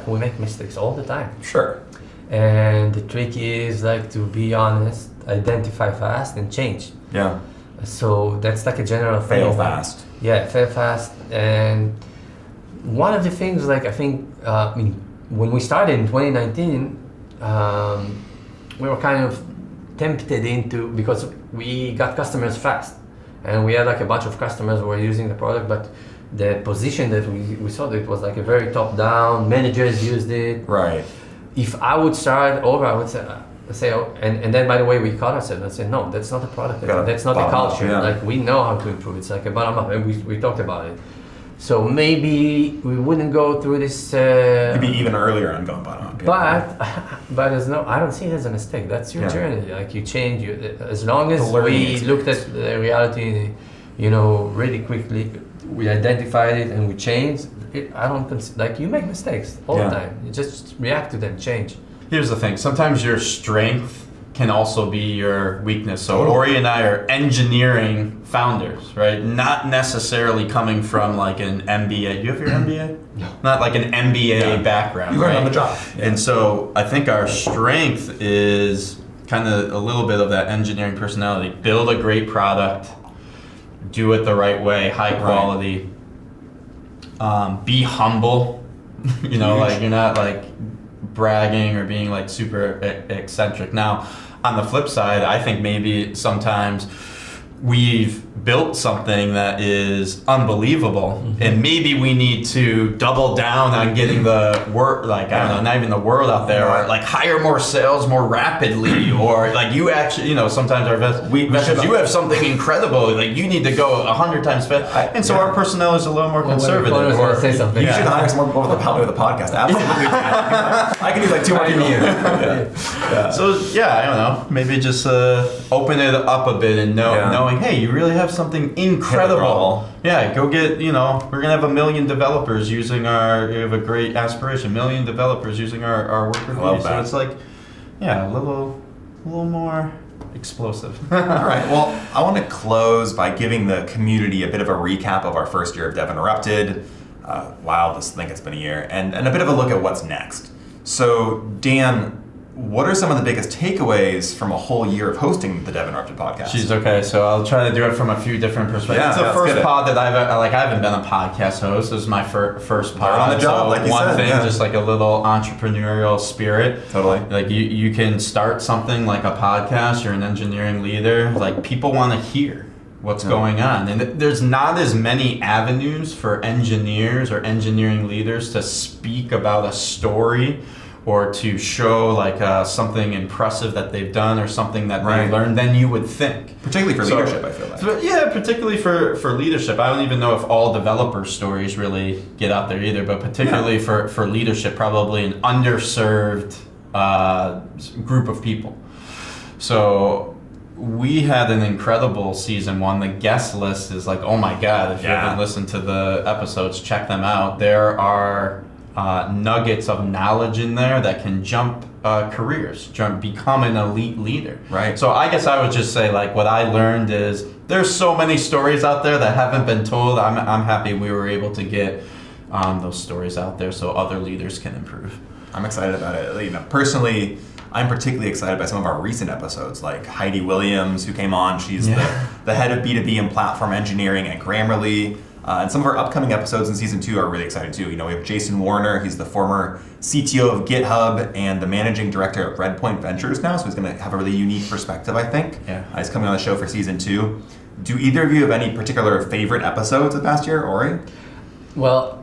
we make mistakes all the time. Sure. And the trick is to be honest, identify fast, and change. Yeah. So that's a general thing. Fail fast. Yeah, fail fast. And one of the things, I think, when we started in 2019, we were kind of tempted into, because we got customers fast, and we had a bunch of customers who were using the product, but the position that we saw, that it was a very top-down, managers used it. Right. If I would start over, I would say, and then by the way, we caught ourselves and said, no, that's not the product, that's not the culture. Up, we know how to improve. It's a bottom up, and we talked about it. So maybe we wouldn't go through this. Maybe even earlier on going bottom up. But I don't see it as a mistake. That's your journey. You change. As long as we looked at the reality, really quickly, we identified it and we changed. I don't you make mistakes all the time. You just react to them, change. Here's the thing. Sometimes your strength can also be your weakness. So Ori and I are engineering founders, right? Not necessarily coming from an MBA. You have your MBA? No. Not like an MBA background, you learn on the job. Yeah. And so I think our strength is kind of a little bit of that engineering personality. Build a great product, do it the right way, high quality. Be humble. You're not bragging or being super eccentric. Now, on the flip side, I think maybe sometimes we've built something that is unbelievable, and maybe we need to double down on getting the word, not even the word out there, or hire more sales more rapidly, or you actually, sometimes our investors, you have something incredible, you need to go 100 times faster, and so our personnel is a little more conservative. Or say something. You should hire some more people with the podcast. Absolutely. I can do 2 more people here. So I don't know, maybe just open it up a bit and knowing, hey, you really have something incredible. Yeah, go get, we're going to have 1 million developers using we have a great aspiration, 1 million developers using our work review. So it's a little more explosive. All right, well, I want to close by giving the community a bit of a recap of our first year of Dev Interrupted. Wow, I think it's been a year. And a bit of a look at what's next. So, Dan, what are some of the biggest takeaways from a whole year of hosting the Dev Interrupted podcast? Okay, so I'll try to do it from a few different perspectives. It's the first pod that I haven't been a podcast host. This is my first pod. On the job, like you one said, thing, just a little entrepreneurial spirit. Totally. You can start something like a podcast. You're an engineering leader. People want to hear what's going on, and there's not as many avenues for engineers or engineering leaders to speak about a story or to show like something impressive that they've done or something that they've learned than you would think. Particularly for leadership, I feel like. Yeah, particularly for leadership. I don't even know if all developer stories really get out there either, but particularly for leadership, probably an underserved group of people. So we had an incredible season 1. The guest list is like, oh my God, if you haven't listened to the episodes, check them out. There are nuggets of knowledge in there that can jump careers, become an elite leader. Right. So I guess I would just say like what I learned is there's so many stories out there that haven't been told. I'm happy we were able to get those stories out there so other leaders can improve. I'm excited about it. You know, personally, I'm particularly excited by some of our recent episodes, like Heidi Williams, who came on. She's the head of B2B and platform engineering at Grammarly. And some of our upcoming episodes in season 2 are really exciting too. You know, we have Jason Warner. He's the former CTO of GitHub and the managing director at Redpoint Ventures now. So he's going to have a really unique perspective, I think. Yeah. He's coming on the show for season 2. Do either of you have any particular favorite episodes of past year, Ori? Well,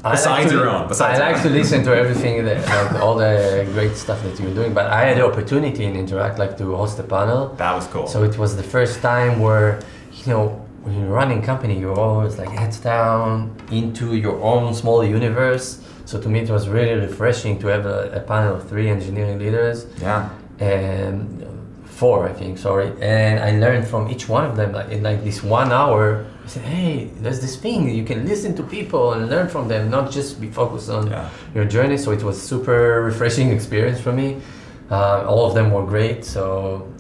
Besides your own. I like to listen to everything, like all the great stuff that you're doing. But I had the opportunity in Interact, like to host a panel. That was cool. So it was the first time where, you know, when you're running a company, you're always like heads down into your own small universe. So to me, it was really refreshing to have a panel of 3 engineering leaders. Yeah. And 4, I think, sorry. And I learned from each one of them, like in like this 1 hour, I said, hey, there's this thing, you can listen to people and learn from them, not just be focused on your journey. So it was super refreshing experience for me. All of them were great. So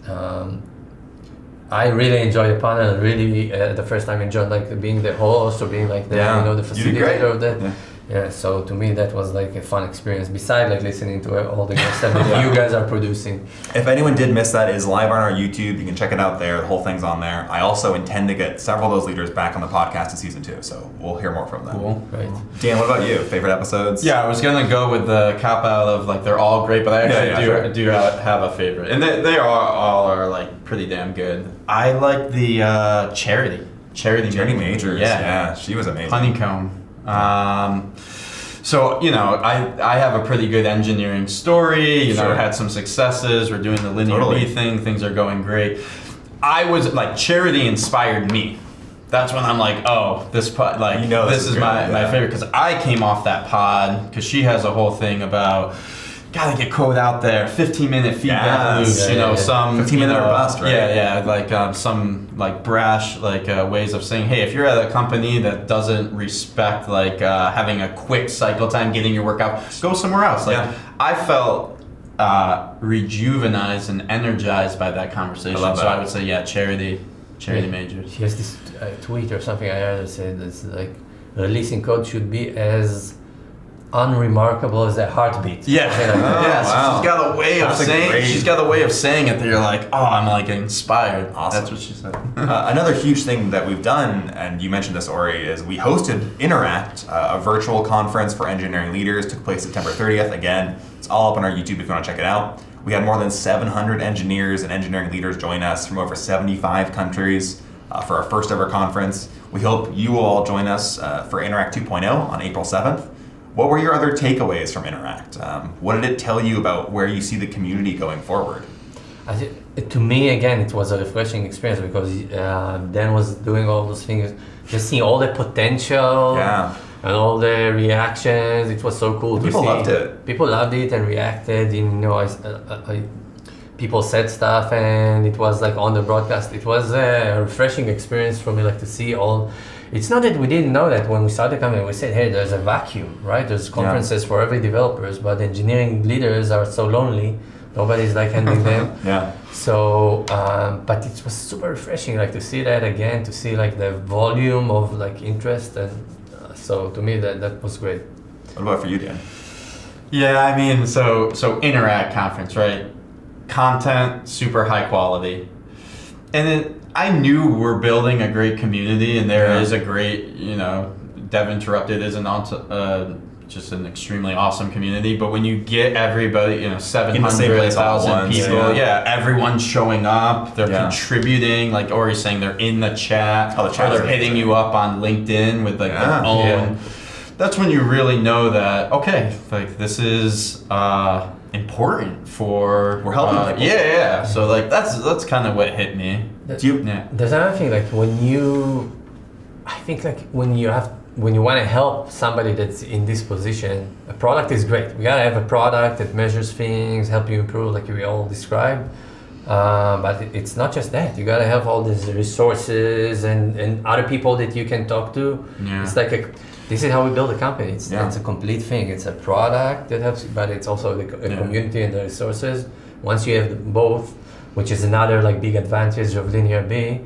I really enjoyed the panel. Really, the first time I enjoyed like being the host or being like the the facilitator of that. Yeah, so to me that was like a fun experience. Besides like listening to all the good stuff that you guys are producing. If anyone did miss that, it is live on our YouTube. You can check it out there. The whole thing's on there. I also intend to get several of those leaders back on the podcast in season 2, so we'll hear more from them. Cool. Right. Dan, what about you? Favorite episodes? Yeah, I was gonna go with the cop out of like they're all great, but I actually do have a favorite, and they all are like pretty damn good. I like the Charity Majors. Yeah, she was amazing. Honeycomb. So, you know, I have a pretty good engineering story, you know, had some successes, we're doing the LinearB thing, things are going great. I was, like, Charity inspired me. That's when I'm like, oh, this pod, like, you know, this is my favorite, because I came off that pod, because she has a whole thing about, gotta get code out there, 15-minute feedback loops, you know, some 15-minute or bust, right? Like some like brash like ways of saying, hey, if you're at a company that doesn't respect like having a quick cycle time, getting your work out, go somewhere else. Like I felt rejuvenized and energized by that conversation. I would say, Charity Majors. She has this tweet or something I heard that said that's like releasing code should be as unremarkable as a heartbeat. Yeah. She's got a way of saying. She's got a way of saying it that you're like, oh, I'm like inspired. Awesome. That's what she said. Another huge thing that we've done, and you mentioned this, Ori, is we hosted Interact, a virtual conference for engineering leaders. Took place September 30th. Again, it's all up on our YouTube if you want to check it out. We had more than 700 engineers and engineering leaders join us from over 75 countries for our first ever conference. We hope you will all join us for Interact 2.0 on April 7th. What were your other takeaways from Interact? What did it tell you about where you see the community going forward? To me, again, it was a refreshing experience because Dan was doing all those things, just seeing all the potential and all the reactions. It was so cool to see. People loved it. People loved it and reacted. You know, people said stuff and it was like on the broadcast. It was a refreshing experience for me, like to see all. It's not that we didn't know that when we started coming, we said, hey, there's a vacuum, right? There's conferences for every developers, but engineering leaders are so lonely. Nobody's like handling them. So, but it was super refreshing, like to see that again, to see like the volume of like interest. And so to me, that was great. What about for you, Dan? Yeah, I mean, so Interact conference, right? Content, super high quality. And then I knew we're building a great community, and there is a great, you know, Dev Interrupted is just an extremely awesome community. But when you get everybody, you know, 700,000 people, everyone's showing up, they're contributing, like Ori's saying, they're in the chat, or they're hitting you up on LinkedIn with like their own that's when you really know that, okay, like this is important for... We're helping people. Yeah. So like that's kind of what hit me. There's another thing, like I think like when you want to help somebody that's in this position, a product is great. We gotta have a product that measures things, help you improve, like we all described. But it's not just that. You gotta have all these resources and other people that you can talk to. Yeah. It's like this is how we build a company. It's a complete thing. It's a product that helps, but it's also the community and the resources. Once you have both, which is another like big advantage of LinearB,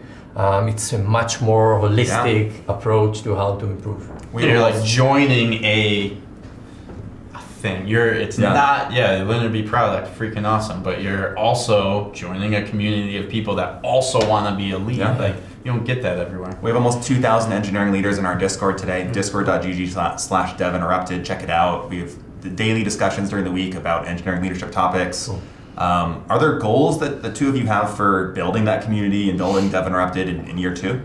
it's a much more holistic approach to how to improve. You're like joining a thing. Not LinearB product, freaking awesome, but you're also joining a community of people that also want to be a lead. Like you don't get that everywhere. We have almost 2,000 engineering leaders in our Discord today. Discord.gg/devinterrupted. Check it out. We have the daily discussions during the week about engineering leadership topics. Cool. Are there goals that the two of you have for building that community and building Devinterrupted in year 2?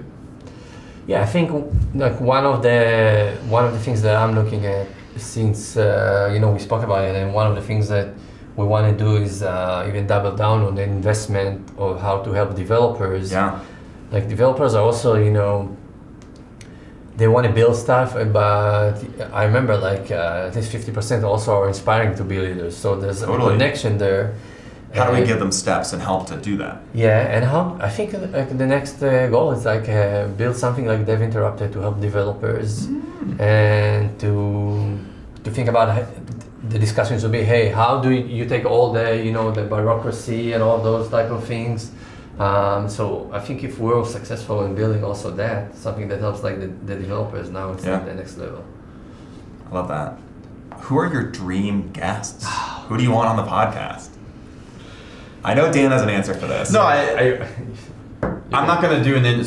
Yeah, I think like one of the things that I'm looking at, since we spoke about it, and one of the things that we want to do is even double down on the investment of how to help developers. Yeah. Like developers are also, they want to build stuff, but I remember like at least 50% also are inspiring to be leaders. So there's a connection there. How do we give them steps and help to do that? Yeah, and I think like the next goal is like build something like Devinterrupted to help developers and to think about the discussions will be, hey, how do you take all the the bureaucracy and all those type of things. So I think if we're successful in building also that, something that helps like the developers, now it's at the next level. I love that. Who are your dream guests? Who do you want on the podcast? I know Dan has an answer for this. No, I'm not gonna do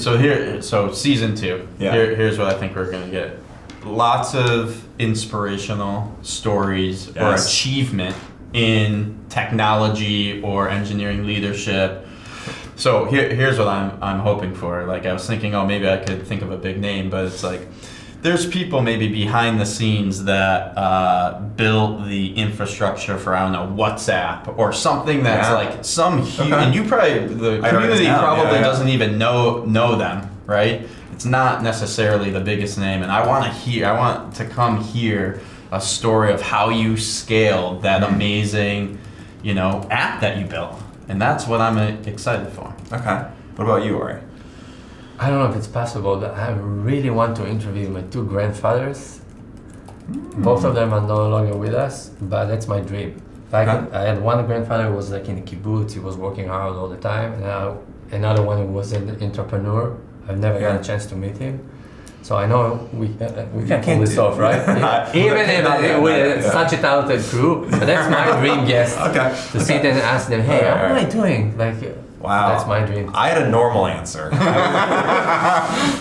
so season 2. Yeah. Here's what I think we're gonna get. Lots of inspirational stories or achievement in technology or engineering leadership. So here's what I'm hoping for. Like I was thinking, maybe I could think of a big name, but it's like there's people maybe behind the scenes that built the infrastructure for, I don't know, WhatsApp or something that's like some huge, and the community probably doesn't even know them, right? It's not necessarily the biggest name, and I want to come hear a story of how you scaled that amazing, app that you built, and that's what I'm excited for. Okay. What about you, Ori? I don't know if it's possible, but I really want to interview my 2 grandfathers. Both of them are no longer with us, but that's my dream. I had one grandfather who was like in a kibbutz, he was working hard all the time, and another one who was an entrepreneur. I've never got a chance to meet him. So I know we can pull this off, right? Even if we're such a talented crew, but that's my dream guest. To sit and ask them, hey, how am I doing? Like, wow, that's my dream. I had a normal answer.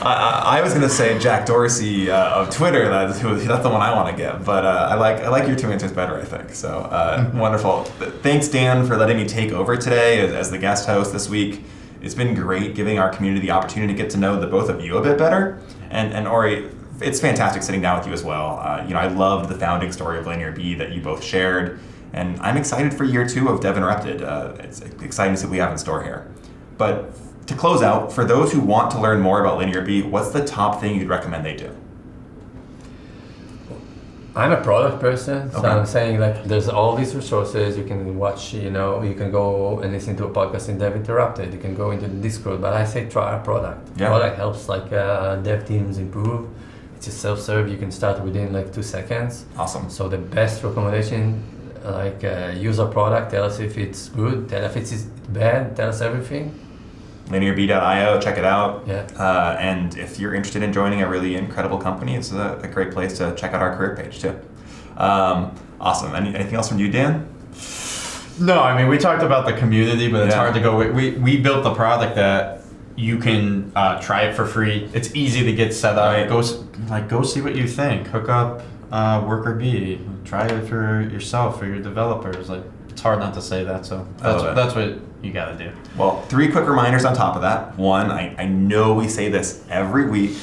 I was going to say Jack Dorsey of Twitter. That's the one I want to get. But I like your 2 answers better, I think. So wonderful. Thanks, Dan, for letting me take over today as the guest host this week. It's been great giving our community the opportunity to get to know the both of you a bit better. And Ori, it's fantastic sitting down with you as well. I loved the founding story of LinearB that you both shared, and I'm excited for year 2 of Devinterrupted. It's exciting to see what we have in store here. But to close out, for those who want to learn more about LinearB, what's the top thing you'd recommend they do? I'm a product person, so I'm saying like there's all these resources you can watch, you can go and listen to a podcast in Devinterrupted, you can go into the Discord, but I say try a product. Yeah. Product helps like dev teams improve. It's a self-serve, you can start within like 2 seconds. Awesome. So the best recommendation, use a product, tell us if it's good, tell us if it's bad, tell us everything. LinearB.io, check it out. Yeah. And if you're interested in joining a really incredible company, it's a great place to check out our career page too. Awesome. Anything else from you, Dan? No, I mean, we talked about the community, but it's hard to go. We built the product that you can try it for free. It's easy to get set up. Right. Go see what you think. Hook up Worker B. Try it for yourself, for your developers. Like, it's hard not to say that. So that's what you got to do. Well, 3 quick reminders on top of that. 1, I know we say this every week,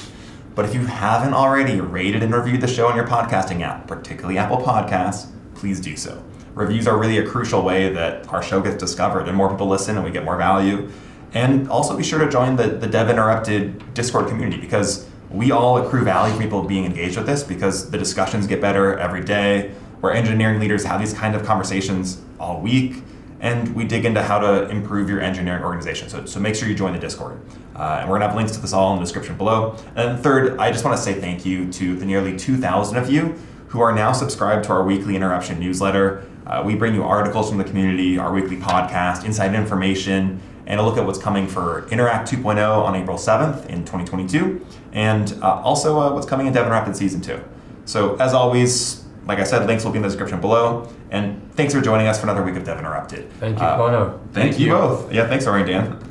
But if you haven't already rated and reviewed the show on your podcasting app, particularly Apple Podcasts, please do so. Reviews are really a crucial way that our show gets discovered and more people listen and we get more value. And also be sure to join the Dev Interrupted Discord community, because we all accrue value from people being engaged with this, because the discussions get better every day, where engineering leaders have these kind of conversations all week, and we dig into how to improve your engineering organization. So make sure you join the Discord. And we're gonna have links to this all in the description below. And third, I just wanna say thank you to the nearly 2,000 of you who are now subscribed to our weekly interruption newsletter. We bring you articles from the community, our weekly podcast, inside information, and a look at what's coming for Interact 2.0 on April 7th in 2022, and also what's coming in Dev Interrupted Season 2. So as always, like I said, links will be in the description below, and thanks for joining us for another week of Dev Interrupted. Thank you, Conor. Thank you both. Yeah, thanks, Ori and Dan.